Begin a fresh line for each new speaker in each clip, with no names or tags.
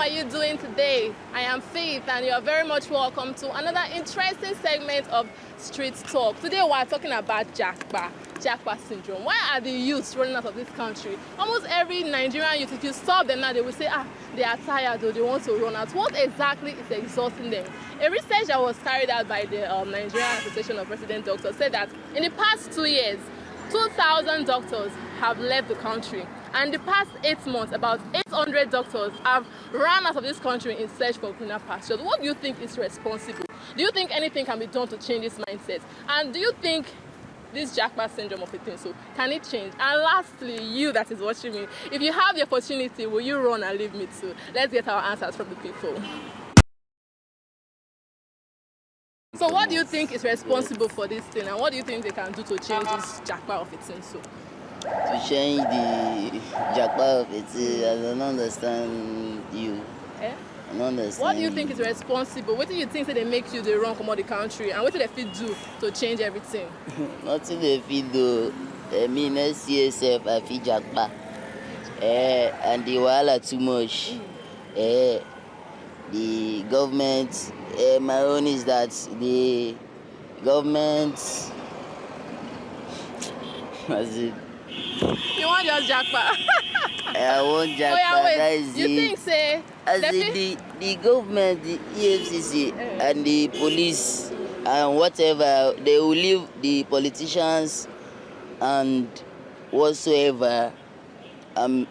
are you doing today? I am Faith and you are very much welcome to another interesting segment of Street Talk. Today we are talking about JAPA syndrome. Why are the youths running out of this country? Almost every Nigerian youth, if you stop them now, they will say, they are tired or they want to run out. What exactly is exhausting them? A research that was carried out by the Nigerian Association of Resident Doctors said that in the past 2 years, 2,000 doctors have left the country. And the past 8 months, about 800 doctors have run out of this country in search for greener pastures. What do you think is responsible? Do you think anything can be done to change this mindset? And do you think this JAPA syndrome of a thing, so can it change? And lastly, you that is watching me, if you have the opportunity, will you run and leave me too? Let's get our answers from the people. So what do you think is responsible for this thing, and what do you think they can do to change this JAPA of a thing? So
to change the JAPA of it, I don't understand you.
Eh?
I don't understand.
What do you think is responsible? What do you think they make you the wrong come out the country, and what do they fit do to change everything?
Nothing they fit do. I mean, next year I fit JAPA. And the wahala too much. The government, my own is that the government, as it.
You want just JAPA?
I want JAPA.
Oh, yeah, wait.
That is
you think say
as the government, the EFCC and the police and whatever, they will leave the politicians and whatsoever and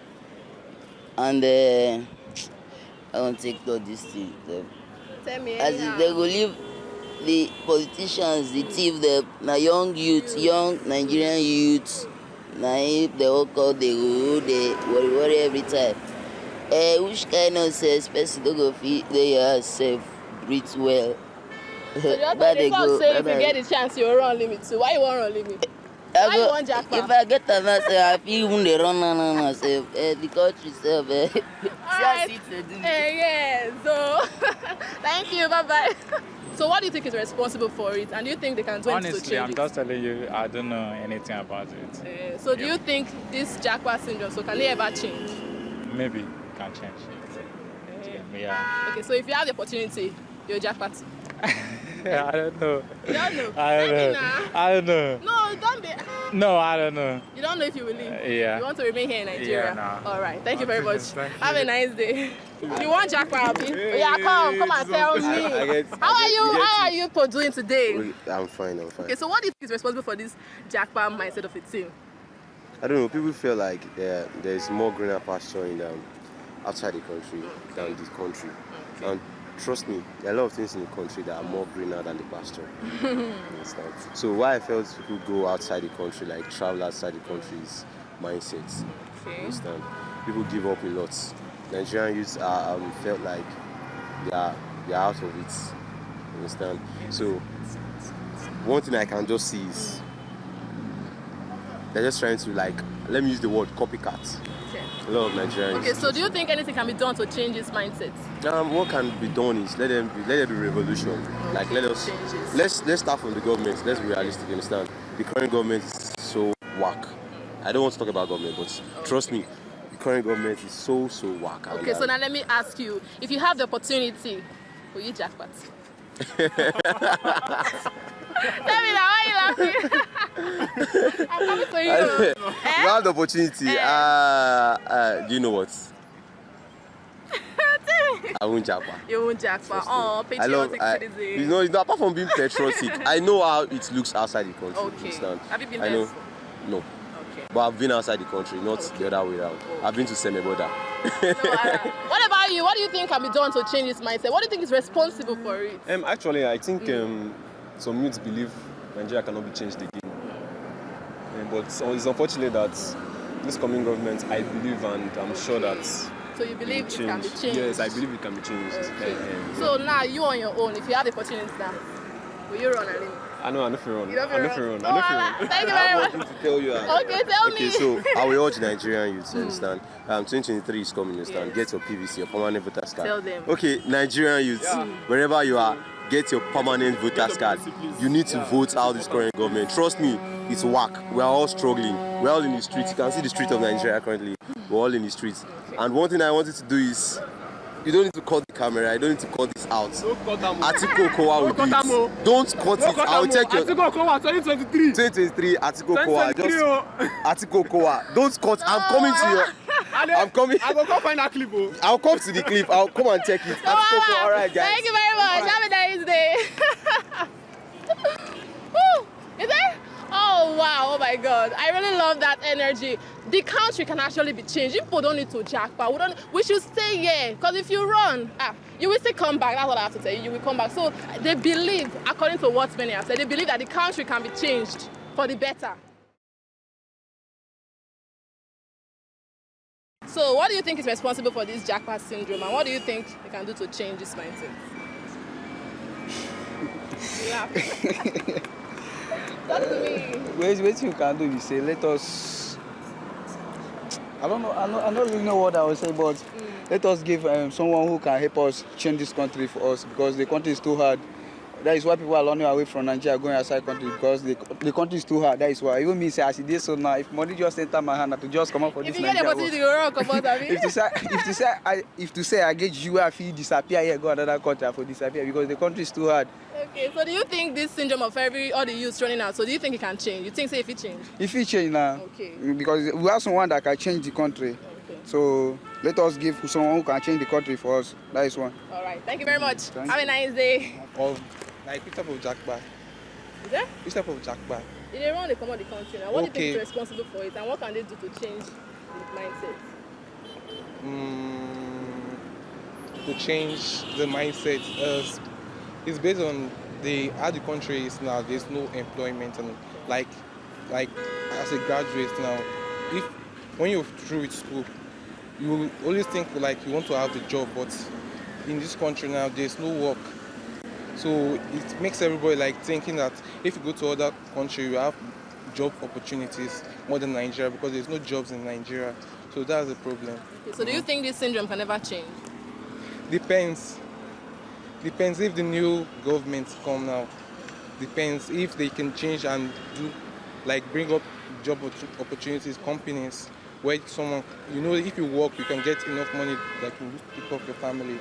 I won't take all this thing.
Tell me
as they will leave the politicians, the thief, the young youth, young Nigerian youth. Now if they all call they worry every time. Which kind of person don't go feel they yourself breathe well.
So just they talk say if you get the chance you run limit too. Why you want run limit? Why you want JAPA?
If I get a chance, I feel when they run myself. The country self.
Alright. Yeah. So thank you. Bye bye. So what do you think is responsible for it, and do you think they can do anything to change it?
Honestly, I'm just telling you, I don't know anything about it.
So do you think this JAPA syndrome, so can it ever change?
Maybe it can change. Yeah.
Okay, so if you have the opportunity, you're JAPA.
I don't know.
You don't know?
I don't know. I don't know.
No, don't be.
No, I don't know.
You don't know if you will leave?
Yeah.
You want to remain here in Nigeria?
Yeah, nah.
All right. Thank you very much.
Thank you.
Have a nice day. You want JAPA, Abi? Yeah, come and tell me. How are you doing today?
I'm fine.
Okay, so what do you think is responsible for this JAPA mindset of a team?
I don't know. People feel like there's more greener pasture in outside the country than the country.
Okay.
And trust me, there are a lot of things in the country that are more greener than the pasture. Understand? So why I felt people go outside the country, like travel outside the country's mindsets.
Okay.
Understand? People give up a lot. Nigerian youths are felt like they are out of it. Understand? So one thing I can just see is they're just trying to, like, let me use the word copycat.
Okay.
A lot of Nigerians.
Okay, so do you think anything can be done to change this mindset?
What can be done is let there be revolution.
Okay.
Like let's start from the government. Let's be realistic. Understand? The current government is so whack. I don't want to talk about government, but trust me, the current government is so whack.
Okay, so now let me ask you: if you have the opportunity, will you jackpot? Tell me now, why are you laughing? I'm coming for you.
You have the opportunity. Do you know what? I won't JAPA.
You won't JAPA. Oh, patriotic citizen.
You know, apart from being patriotic, I know how it looks outside the country.
Okay.
Understand?
Have you been
I
there?
know. No.
Okay.
But I've been outside the country, not the other way around.
Okay.
I've been to Semeboda.
No, what about you? What do you think can be done to change this mindset? What do you think is responsible for it?
Actually, I think some youths believe Nigeria cannot be changed again. But it's unfortunate that this coming government, I believe and I'm sure that.
So you believe it can be changed?
Yes, I believe it can be changed.
Okay. So now you on your own, if you have the opportunity now, will you run and leave?
I know, I know if you run.
You don't
I know
run?
if you run.
Thank you very much.
To tell you.
Okay, tell me.
Okay, so I will urge Nigerian youths, understand? 2023 is coming, understand?
Yes.
Get your PVC, your permanent voter's card.
Tell them.
Okay, Nigerian youths, wherever you are, get your permanent voter's card. You need to vote out this current government. Trust me, it's whack. We are all struggling. We're all in the streets. You can see the street of Nigeria currently. We're all in the streets. And one thing I wanted to do is You don't need to cut the camera. You don't need to cut this out.
Don't cut them.
Article Kowa will do it. Don't cut it. I'll check your...
Article Kowa 2023.
2023 Article Kowa.
2023.
Just Article Kowa. Don't cut. I'm coming to your... I'm coming.
I will come find that clip.
I'll come to the clip. I'll come and check it. Article Kowa. All right, guys.
Thank you very much. Have a nice day. Woo! Is it? Oh wow, oh my god. I really love that energy. The country can actually be changed. People don't need to JAPA. We should stay here. Because if you run, you will still come back. That's what I have to tell you. You will come back. So they believe, according to what many have said, they believe that the country can be changed for the better. So what do you think is responsible for this JAPA syndrome? And what do you think they can do to change this mindset? Laugh. Talk to me.
What you can do is say, let us. I don't know. I don't really know what I would say, but let us give someone who can help us change this country for us, because the country is too hard. That is why people are running away from Nigeria, going outside country, because the country is too hard. That is why. Even me say, as it is so now, if money just enter my hand, I to just come out for this Nigeria.
If you get the opportunity, you run, come out of it.
if to say I get you, I feel disappear here, go another country, I for disappear, because the country is too hard.
Okay, so do you think this syndrome of all the youths running out, so do you think it can change? You think, say, if it change?
If it change now,
okay.
Because we have someone that can change the country.
Okay.
So let us give someone who can change the country for us. That is one.
All right, thank you very much. Have a nice day.
Like which type of JAPA?
Is there?
Which type of JAPA?
If they run, they come out the country now. What do you think is responsible for it, and what can they do to change the mindset?
To change the mindset is based on how the country is now. There's no employment, and like as a graduate now, when you're through with school, you always think like you want to have a job, but in this country now there's no work. So it makes everybody like thinking that if you go to other country, you have job opportunities more than Nigeria, because there's no jobs in Nigeria. So that's the problem.
Okay, so do you think this syndrome can never change?
Depends if the new government come now. Depends if they can change and do, like bring up job opportunities, companies where someone, if you work, you can get enough money that can pick up your family.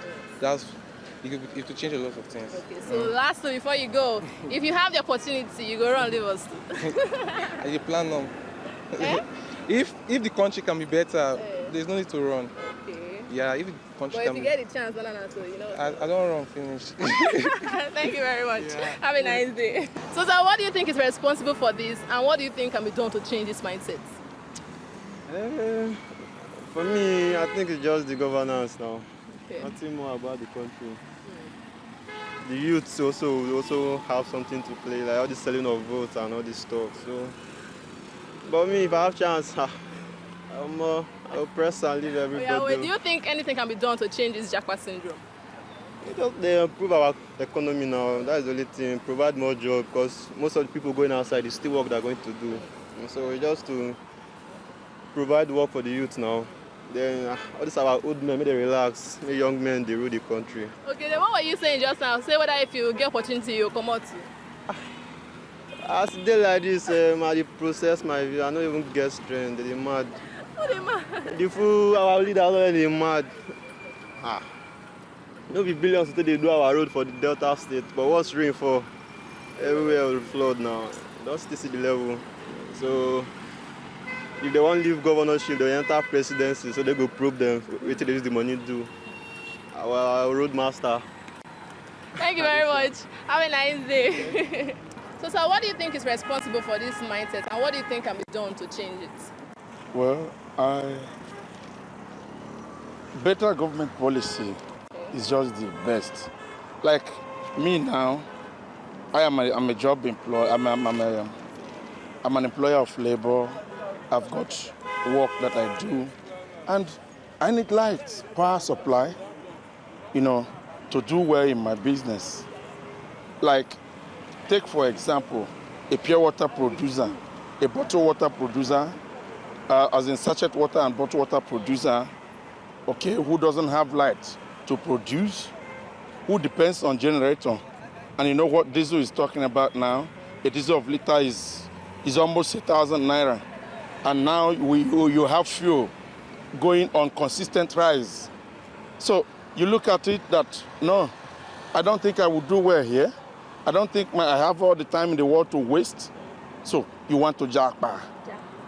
You have to change a lot of things.
Okay, so lastly, before you go, if you have the opportunity, you go around and leave us.
You plan on. If the country can be better, there's no need to run.
Okay.
Yeah, if the country
but
can
if you
be...
get the chance,
I don't run, finish.
Thank you very much. Yeah. Have a nice day. So, what do you think is responsible for this, and what do you think can be done to change this mindset?
For me, I think it's just the governance now.
Okay.
Nothing more about the country. The youths also have something to play, like all the selling of votes and all this stuff. So, but me, if I have chance, I'll press and leave everybody.
Do you think anything can be done to change this JAPA syndrome?
They improve our economy now. That is the only thing. Provide more jobs, because most of the people going outside, it's still work they're going to do. And so just to provide work for the youth now. Then all this our old men, may they relax. May young men, they rule the country.
Okay, then what were you saying just now? Say whether if you get opportunity, you'll come out.
As they like this, I process my view. I don't even get strength. They're mad.
Oh, they're mad.
The fool, our leader already mad. No be billions until they do our road for the Delta State. But what's rain for? Everywhere will flood now. Don't still see the level. So if they want to leave governorship, they enter presidency, so they go probe them what they use the money to do. Our roadmaster.
Thank you very much. Have a nice day. So what do you think is responsible for this mindset, and what do you think can be done to change it?
Well, better government policy is just the best. Like me now, I'm a job employee. I'm an employer of labor. I've got work that I do, and I need lights, power supply, to do well in my business. Like, take for example, a pure water producer, a bottled water producer, as in sachet water and bottled water producer, okay, who doesn't have light to produce, who depends on generator. And you know what diesel is talking about now? A diesel of liter is almost 1,000 naira. And now you have fuel going on consistent rise. So you look at it that, no, I don't think I would do well here. I don't think I have all the time in the world to waste. So you want to JAPA.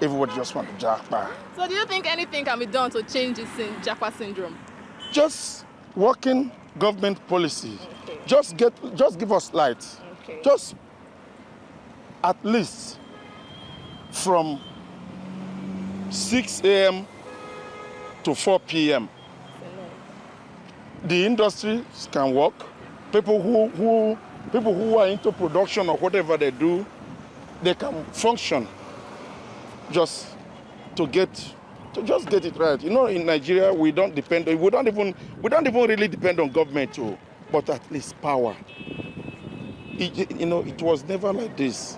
Everybody just want to JAPA.
So do you think anything can be done to change this JAPA syndrome?
Just working government policy.
Okay.
Just give us light.
Okay.
Just at least from 6 a.m. to 4 p.m. The industries can work. People who are into production or whatever they do, they can function just to get it right. You know, in Nigeria, we don't even really depend on government too, but at least power. It was never like this.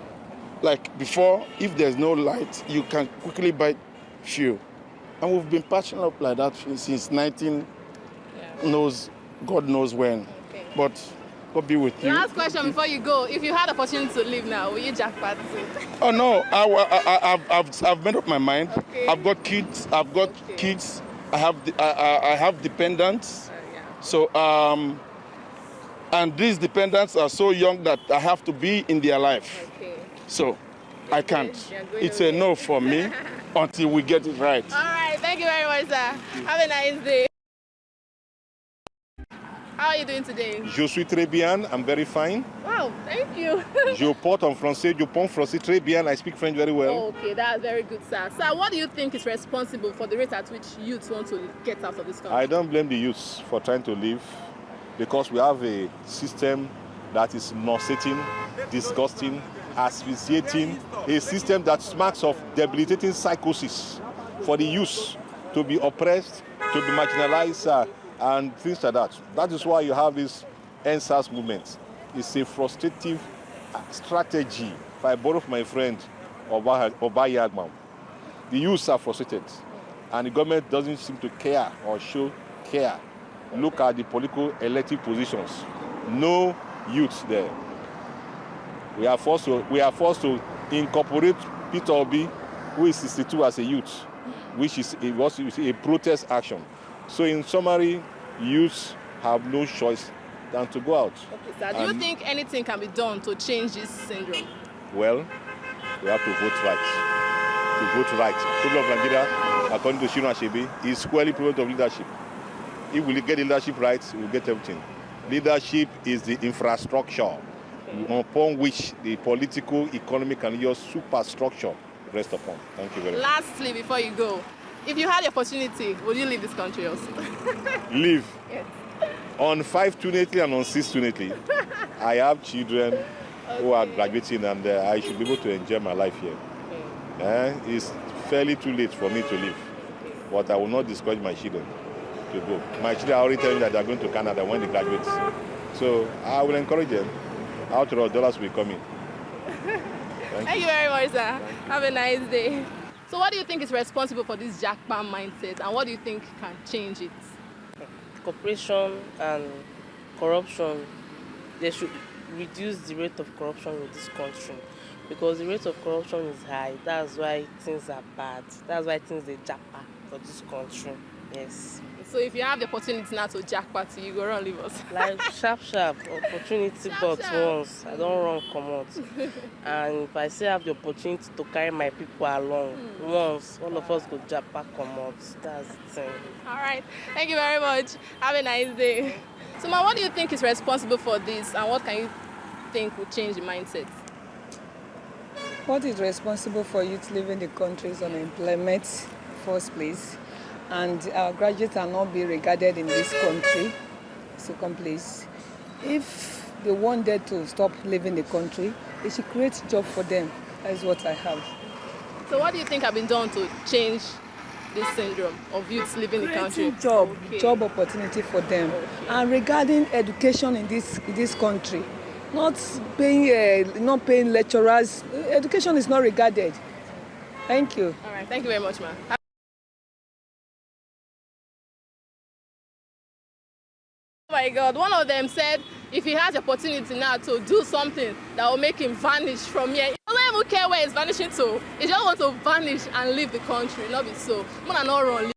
Like before, if there's no light, you can quickly buy fuel. And we've been patching up like that since God knows when.
Okay.
But God be with you.
Last question before you go. If you had the opportunity to leave now, will you JAPA?
Oh no, I've made up my mind.
Okay.
I've got kids. I have dependents.
Yeah.
So and these dependents are so young that I have to be in their life.
Okay.
So I can't.
You're going
It's a no for me until we get it right.
All right. Thank you very much, sir. Have a nice day. How are you doing today?
Je suis très bien, I'm very fine.
Wow, thank you.
Je porte en français, je parle français très bien, I speak French very well.
Okay, that's very good, sir. Sir, what do you think is responsible for the rate at which youths want to get out of this country?
I don't blame the youths for trying to leave because we have a system that is nauseating, disgusting, asphyxiating, a system that smacks of debilitating psychosis for the youths to be oppressed, to be marginalized, and things like that. That is why you have this NSAS movement. It's a frustrative strategy. If I borrow from my friend Obayagman, the youths are frustrated, and the government doesn't seem to care or show care. Look at the political elective positions. No youths there. We are forced to incorporate Peter Obi, who is 62 as a youth, which is a protest action. So in summary, youths have no choice than to go out.
Okay, sir. Do you think anything can be done to change this syndrome?
Well, we have to vote right. To vote right. People of Nigeria, according to Shino Ashebe, is squarely proven of leadership. If we get leadership right, we'll get everything. Leadership is the infrastructure upon which the political, economic, and your superstructure rest upon. Thank you very much.
Lastly, before you go, if you had the opportunity, would you leave this country also?
Leave.
Yes.
On 5-2 and on 6-2. I have children who are graduating, and I should be able to enjoy my life here. It's fairly too late for me to leave, but I will not discourage my children to go. My children are already telling me that they are going to Canada when they graduate. So I will encourage them. After all, dollars will come in.
Thank you very much, sir. Have a nice day. So what do you think is responsible for this JAPA mindset, and what do you think can change it?
Corruption and corruption. They should reduce the rate of corruption in this country, because the rate of corruption is high. That's why things are bad. That's why things are JAPA for this country. Yes.
So if you have the opportunity now to JAPA, you go run leave us.
Like sharp opportunity, but once I don't run come out. And if I still have the opportunity to carry my people along, once all of us go JAPA come out. That's the thing.
All right. Thank you very much. Have a nice day. So, ma, what do you think is responsible for this, and what can you think will change the mindset?
What is responsible for youth leaving the country is unemployment, first place, and our graduates are not being regarded in this country, second place. If they wanted to stop leaving the country, they should create a job for them. That is what I have.
So what do you think have been done to change this syndrome of youths leaving the country?
Job opportunity for them. Okay. And regarding education in this country, not paying lecturers, education is not regarded. Thank you.
All right, thank you very much, ma'am. Oh my God, one of them said if he has the opportunity now to do something that will make him vanish from here, he doesn't even care where he's vanishing to. He just wants to vanish and leave the country, not be so. I'm not run.